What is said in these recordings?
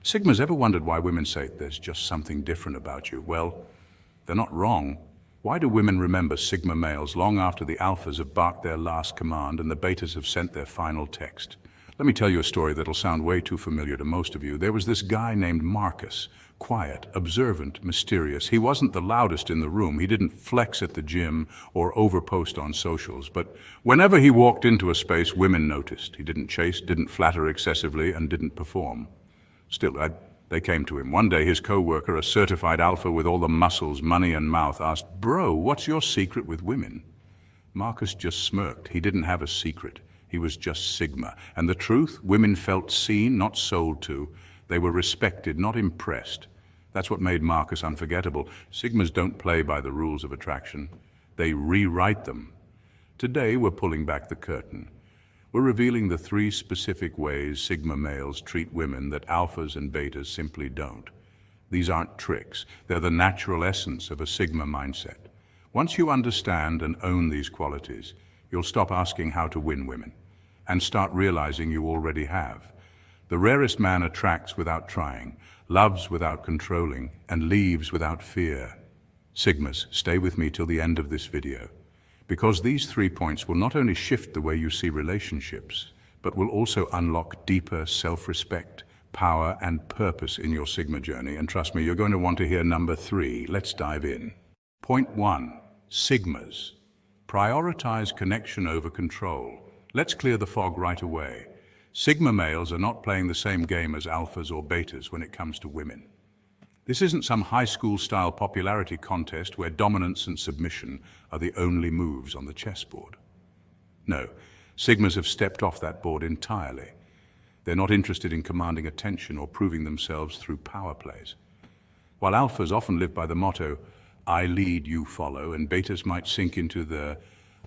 Sigmas, ever wondered why women say there's just something different about you? Well, they're not wrong. Why do women remember Sigma males long after the alphas have barked their last command and the betas have sent their final text? Let me tell you a story that'll sound way too familiar to most of you. There was this guy named Marcus. Quiet, observant, mysterious. He wasn't the loudest in the room. He didn't flex at the gym or overpost on socials. But whenever he walked into a space, women noticed. He didn't chase, didn't flatter excessively, and didn't perform. Still, they came to him. One day, his co-worker, a certified alpha with all the muscles, money, and mouth, asked, "Bro, what's your secret with women?" Marcus just smirked. He didn't have a secret. He was just Sigma. And the truth, women felt seen, not sold to. They were respected, not impressed. That's what made Marcus unforgettable. Sigmas don't play by the rules of attraction. They rewrite them. Today, we're pulling back the curtain. We're revealing the 3 specific ways Sigma males treat women that alphas and betas simply don't. These aren't tricks. They're the natural essence of a Sigma mindset. Once you understand and own these qualities, you'll stop asking how to win women and start realizing you already have. The rarest man attracts without trying, loves without controlling, and leaves without fear. Sigmas, stay with me till the end of this video, because these 3 points will not only shift the way you see relationships, but will also unlock deeper self-respect, power, and purpose in your Sigma journey. And trust me, you're going to want to hear number 3. Let's dive in. Point 1. Sigmas. Prioritize connection over control. Let's clear the fog right away. Sigma males are not playing the same game as alphas or betas when it comes to women. This isn't some high school-style popularity contest where dominance and submission are the only moves on the chessboard. No, Sigmas have stepped off that board entirely. They're not interested in commanding attention or proving themselves through power plays. While alphas often live by the motto, "I lead, you follow," and betas might sink into the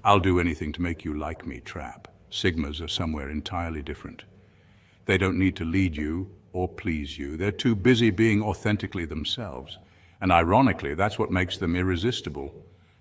"I'll do anything to make you like me" trap, Sigmas are somewhere entirely different. They don't need to lead you or please you. They're too busy being authentically themselves. And ironically, that's what makes them irresistible.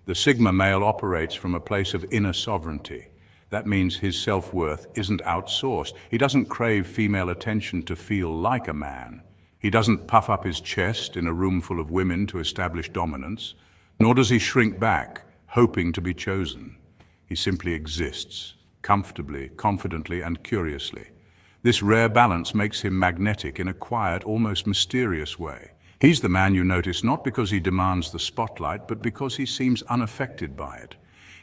The Sigma male operates from a place of inner sovereignty. That means his self-worth isn't outsourced. He doesn't crave female attention to feel like a man. He doesn't puff up his chest in a room full of women to establish dominance, nor does he shrink back, hoping to be chosen. He simply exists, comfortably, confidently, and curiously. This rare balance makes him magnetic in a quiet, almost mysterious way. He's the man you notice not because he demands the spotlight, but because he seems unaffected by it.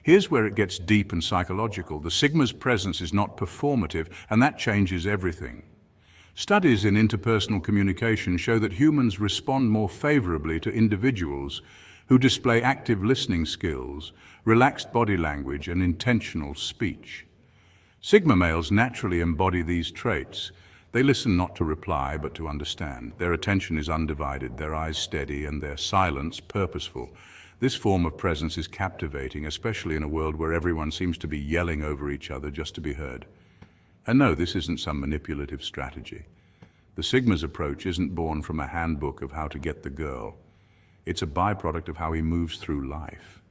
Here's where it gets deep and psychological. The Sigma's presence is not performative, and that changes everything. Studies in interpersonal communication show that humans respond more favorably to individuals who display active listening skills, relaxed body language, and intentional speech. Sigma males naturally embody these traits. They listen not to reply, but to understand. Their attention is undivided, their eyes steady, and their silence purposeful. This form of presence is captivating, especially in a world where everyone seems to be yelling over each other just to be heard. And no, this isn't some manipulative strategy. The Sigma's approach isn't born from a handbook of how to get the girl. It's a byproduct of how he moves through life.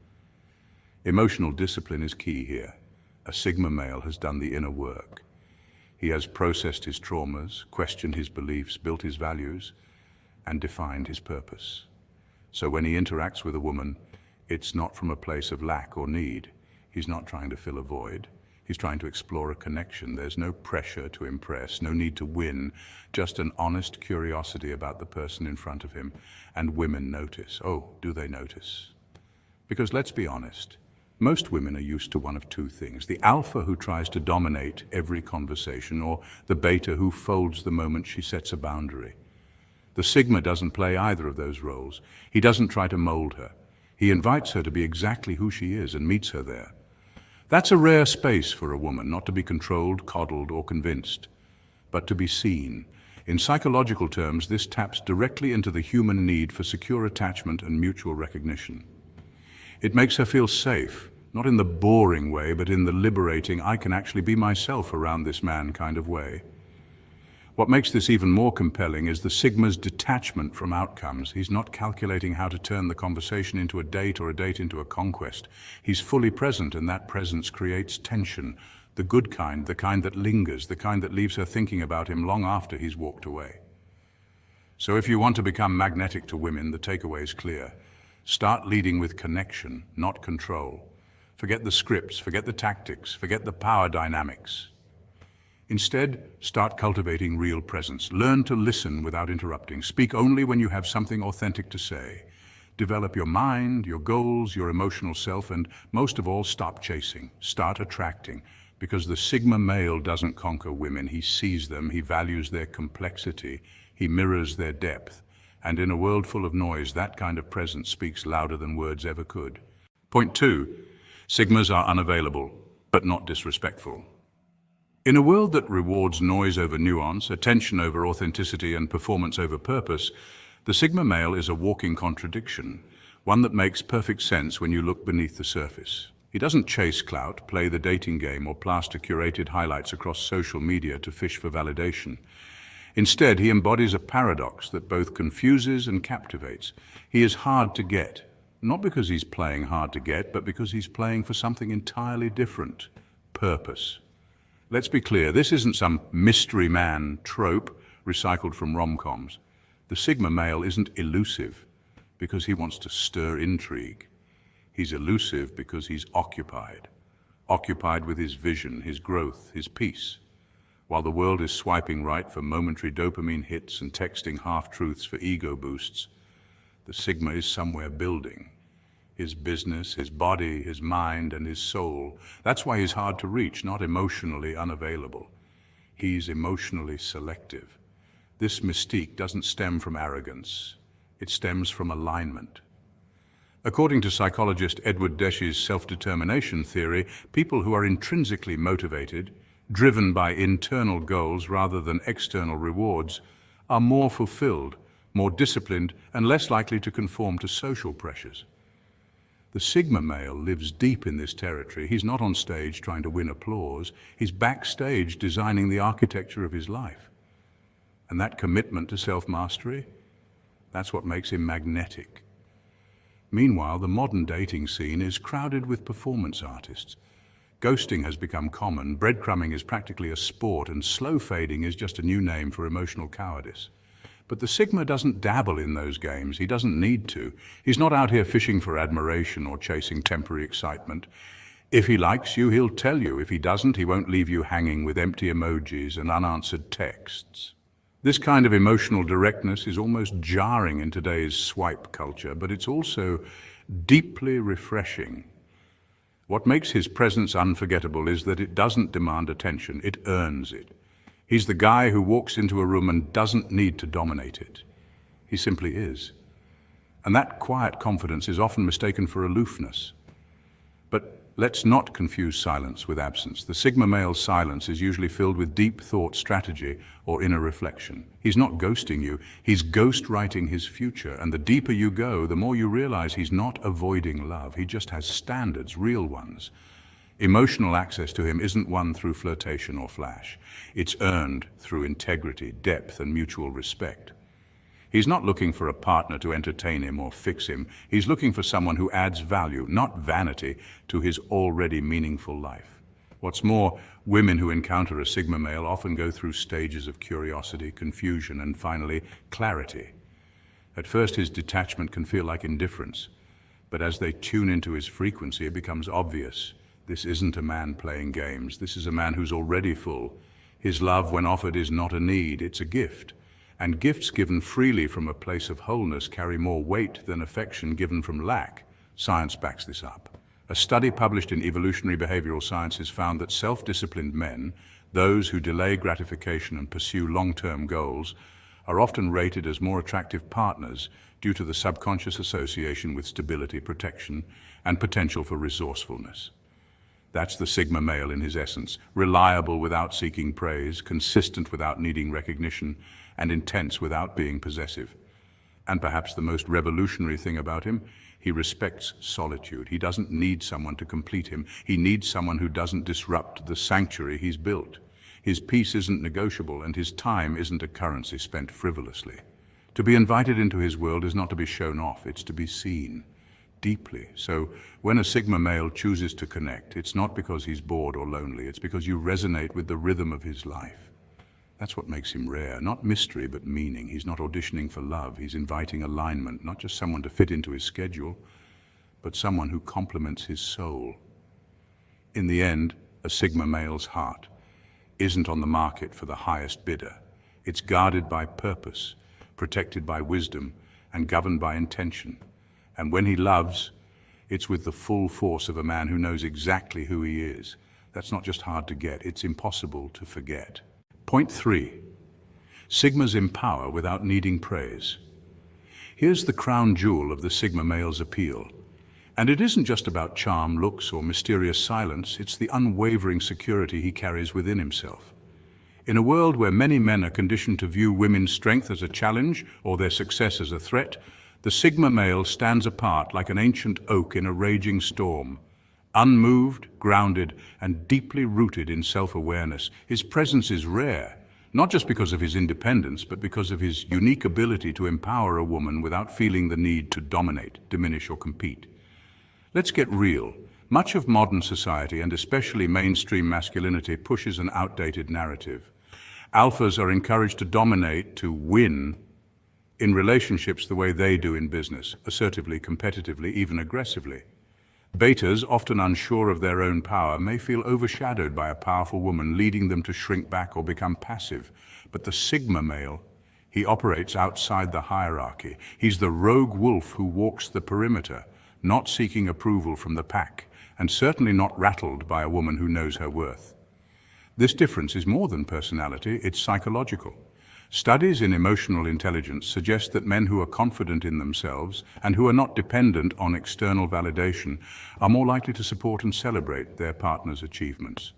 Emotional discipline is key here. A Sigma male has done the inner work. He has processed his traumas, questioned his beliefs, built his values, and defined his purpose. So when he interacts with a woman, it's not from a place of lack or need. He's not trying to fill a void. He's trying to explore a connection. There's no pressure to impress, no need to win, just an honest curiosity about the person in front of him. And women notice. Oh, do they notice? Because let's be honest, most women are used to one of 2 things: the alpha who tries to dominate every conversation, or the beta who folds the moment she sets a boundary. The Sigma doesn't play either of those roles. He doesn't try to mold her. He invites her to be exactly who she is and meets her there. That's a rare space for a woman, not to be controlled, coddled, or convinced, but to be seen. In psychological terms, this taps directly into the human need for secure attachment and mutual recognition. It makes her feel safe, not in the boring way, but in the liberating, I can actually be myself around this man kind of way. What makes this even more compelling is the Sigma's detachment from outcomes. He's not calculating how to turn the conversation into a date or a date into a conquest. He's fully present, and that presence creates tension, the good kind, the kind that lingers, the kind that leaves her thinking about him long after he's walked away. So if you want to become magnetic to women, the takeaway is clear. Start leading with connection, not control. Forget the scripts, forget the tactics, forget the power dynamics. Instead, start cultivating real presence. Learn to listen without interrupting. Speak only when you have something authentic to say. Develop your mind, your goals, your emotional self, and most of all, stop chasing. Start attracting. Because the Sigma male doesn't conquer women. He sees them, he values their complexity, he mirrors their depth. And in a world full of noise, that kind of presence speaks louder than words ever could. Point 2. Sigmas are unavailable, but not disrespectful. In a world that rewards noise over nuance, attention over authenticity, and performance over purpose, the Sigma male is a walking contradiction, one that makes perfect sense when you look beneath the surface. He doesn't chase clout, play the dating game, or plaster curated highlights across social media to fish for validation. Instead, he embodies a paradox that both confuses and captivates. He is hard to get, not because he's playing hard to get, but because he's playing for something entirely different: purpose. Let's be clear, this isn't some mystery man trope recycled from rom-coms. The Sigma male isn't elusive because he wants to stir intrigue. He's elusive because he's occupied with his vision, his growth, his peace. While the world is swiping right for momentary dopamine hits and texting half-truths for ego boosts, the Sigma is somewhere building. His business, his body, his mind, and his soul. That's why he's hard to reach, not emotionally unavailable. He's emotionally selective. This mystique doesn't stem from arrogance. It stems from alignment. According to psychologist Edward Desch's self-determination theory, people who are intrinsically motivated, driven by internal goals rather than external rewards, are more fulfilled, more disciplined, and less likely to conform to social pressures. The Sigma male lives deep in this territory. He's not on stage trying to win applause. He's backstage designing the architecture of his life. And that commitment to self-mastery, that's what makes him magnetic. Meanwhile, the modern dating scene is crowded with performance artists. Ghosting has become common, breadcrumbing is practically a sport, and slow fading is just a new name for emotional cowardice. But the Sigma doesn't dabble in those games. He doesn't need to. He's not out here fishing for admiration or chasing temporary excitement. If he likes you, he'll tell you. If he doesn't, he won't leave you hanging with empty emojis and unanswered texts. This kind of emotional directness is almost jarring in today's swipe culture, but it's also deeply refreshing. What makes his presence unforgettable is that it doesn't demand attention, it earns it. He's the guy who walks into a room and doesn't need to dominate it. He simply is. And that quiet confidence is often mistaken for aloofness. But let's not confuse silence with absence. The Sigma male's silence is usually filled with deep thought, strategy, or inner reflection. He's not ghosting you, he's ghostwriting his future. And the deeper you go, the more you realize he's not avoiding love. He just has standards, real ones. Emotional access to him isn't won through flirtation or flash. It's earned through integrity, depth, and mutual respect. He's not looking for a partner to entertain him or fix him. He's looking for someone who adds value, not vanity, to his already meaningful life. What's more, women who encounter a Sigma male often go through stages of curiosity, confusion, and finally, clarity. At first, his detachment can feel like indifference, but as they tune into his frequency, it becomes obvious. This isn't a man playing games. This is a man who's already full. His love, when offered, is not a need, it's a gift. And gifts given freely from a place of wholeness carry more weight than affection given from lack. Science backs this up. A study published in Evolutionary Behavioral Sciences found that self-disciplined men, those who delay gratification and pursue long-term goals, are often rated as more attractive partners due to the subconscious association with stability, protection, and potential for resourcefulness. That's the Sigma male in his essence, reliable without seeking praise, consistent without needing recognition, and intense without being possessive. And perhaps the most revolutionary thing about him, he respects solitude. He doesn't need someone to complete him. He needs someone who doesn't disrupt the sanctuary he's built. His peace isn't negotiable, and his time isn't a currency spent frivolously. To be invited into his world is not to be shown off, it's to be seen. Deeply. So when a Sigma male chooses to connect, it's not because he's bored or lonely, it's because you resonate with the rhythm of his life. That's what makes him rare. Not mystery, but meaning. He's not auditioning for love. He's inviting alignment, not just someone to fit into his schedule, but someone who complements his soul. In the end, a Sigma male's heart isn't on the market for the highest bidder. It's guarded by purpose, protected by wisdom, and governed by intention. And when he loves, it's with the full force of a man who knows exactly who he is. That's not just hard to get, it's impossible to forget. Point 3. Sigmas empower without needing praise. Here's the crown jewel of the Sigma male's appeal. And it isn't just about charm, looks, or mysterious silence, it's the unwavering security he carries within himself. In a world where many men are conditioned to view women's strength as a challenge or their success as a threat, the Sigma male stands apart like an ancient oak in a raging storm. Unmoved, grounded, and deeply rooted in self-awareness, his presence is rare, not just because of his independence, but because of his unique ability to empower a woman without feeling the need to dominate, diminish, or compete. Let's get real. Much of modern society, and especially mainstream masculinity, pushes an outdated narrative. Alphas are encouraged to dominate, to win, in relationships the way they do in business, assertively, competitively, even aggressively. Betas, often unsure of their own power, may feel overshadowed by a powerful woman, leading them to shrink back or become passive. But the Sigma male, he operates outside the hierarchy. He's the rogue wolf who walks the perimeter, not seeking approval from the pack, and certainly not rattled by a woman who knows her worth. This difference is more than personality, it's psychological. Studies in emotional intelligence suggest that men who are confident in themselves and who are not dependent on external validation are more likely to support and celebrate their partner's achievements.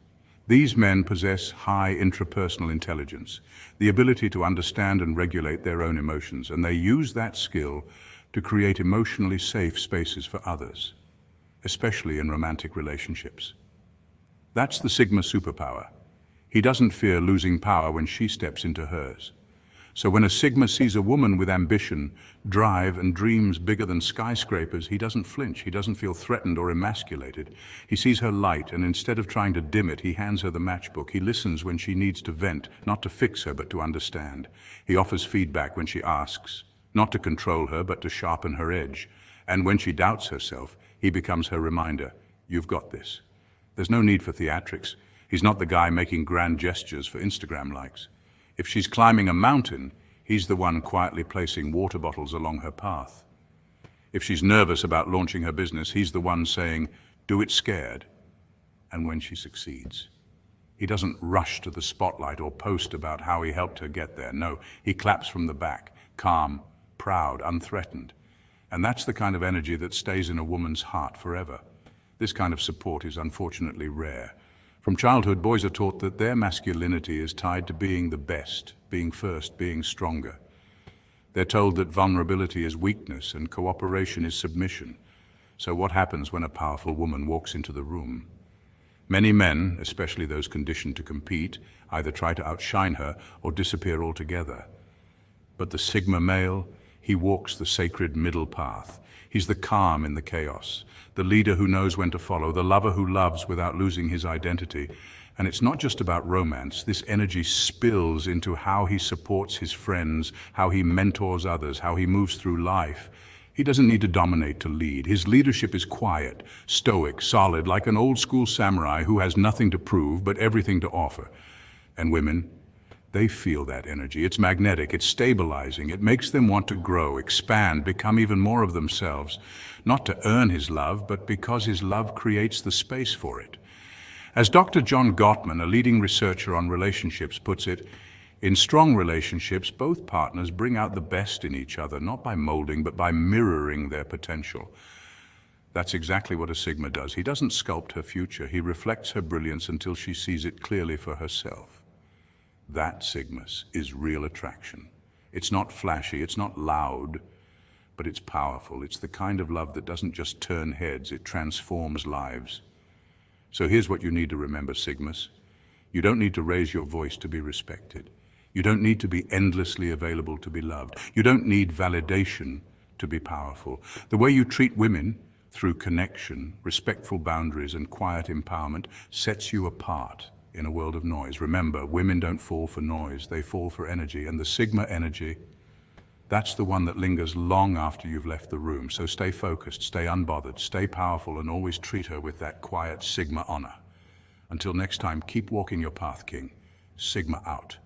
These men possess high intrapersonal intelligence, the ability to understand and regulate their own emotions, and they use that skill to create emotionally safe spaces for others, especially in romantic relationships. That's the Sigma superpower. He doesn't fear losing power when she steps into hers. So when a Sigma sees a woman with ambition, drive, and dreams bigger than skyscrapers, he doesn't flinch. He doesn't feel threatened or emasculated. He sees her light, and instead of trying to dim it, he hands her the matchbook. He listens when she needs to vent, not to fix her, but to understand. He offers feedback when she asks, not to control her, but to sharpen her edge. And when she doubts herself, he becomes her reminder, you've got this. There's no need for theatrics. He's not the guy making grand gestures for Instagram likes. If she's climbing a mountain, he's the one quietly placing water bottles along her path. If she's nervous about launching her business, he's the one saying, do it scared. And when she succeeds, he doesn't rush to the spotlight or post about how he helped her get there. No, he claps from the back, calm, proud, unthreatened. And that's the kind of energy that stays in a woman's heart forever. This kind of support is unfortunately rare. From childhood, boys are taught that their masculinity is tied to being the best, being first, being stronger. They're told that vulnerability is weakness and cooperation is submission. So what happens when a powerful woman walks into the room? Many men, especially those conditioned to compete, either try to outshine her or disappear altogether. But the Sigma male, he walks the sacred middle path. He's the calm in the chaos, the leader who knows when to follow, the lover who loves without losing his identity. And it's not just about romance. This energy spills into how he supports his friends, how he mentors others, how he moves through life. He doesn't need to dominate to lead. His leadership is quiet, stoic, solid, like an old-school samurai who has nothing to prove but everything to offer. And women, they feel that energy. It's magnetic, it's stabilizing. It makes them want to grow, expand, become even more of themselves, not to earn his love, but because his love creates the space for it. As Dr. John Gottman, a leading researcher on relationships, puts it, in strong relationships, both partners bring out the best in each other, not by molding, but by mirroring their potential. That's exactly what a Sigma does. He doesn't sculpt her future. He reflects her brilliance until she sees it clearly for herself. That, Sigmas, is real attraction. It's not flashy, it's not loud, but it's powerful. It's the kind of love that doesn't just turn heads, it transforms lives. So here's what you need to remember, Sigmas. You don't need to raise your voice to be respected. You don't need to be endlessly available to be loved. You don't need validation to be powerful. The way you treat women, through connection, respectful boundaries, and quiet empowerment, sets you apart. in a world of noise. Remember, women don't fall for noise, they fall for energy, and the Sigma energy, that's the one that lingers long after you've left the room. So stay focused, stay unbothered, stay powerful, and always treat her with that quiet Sigma honor. Until next time, keep walking your path, King. Sigma out.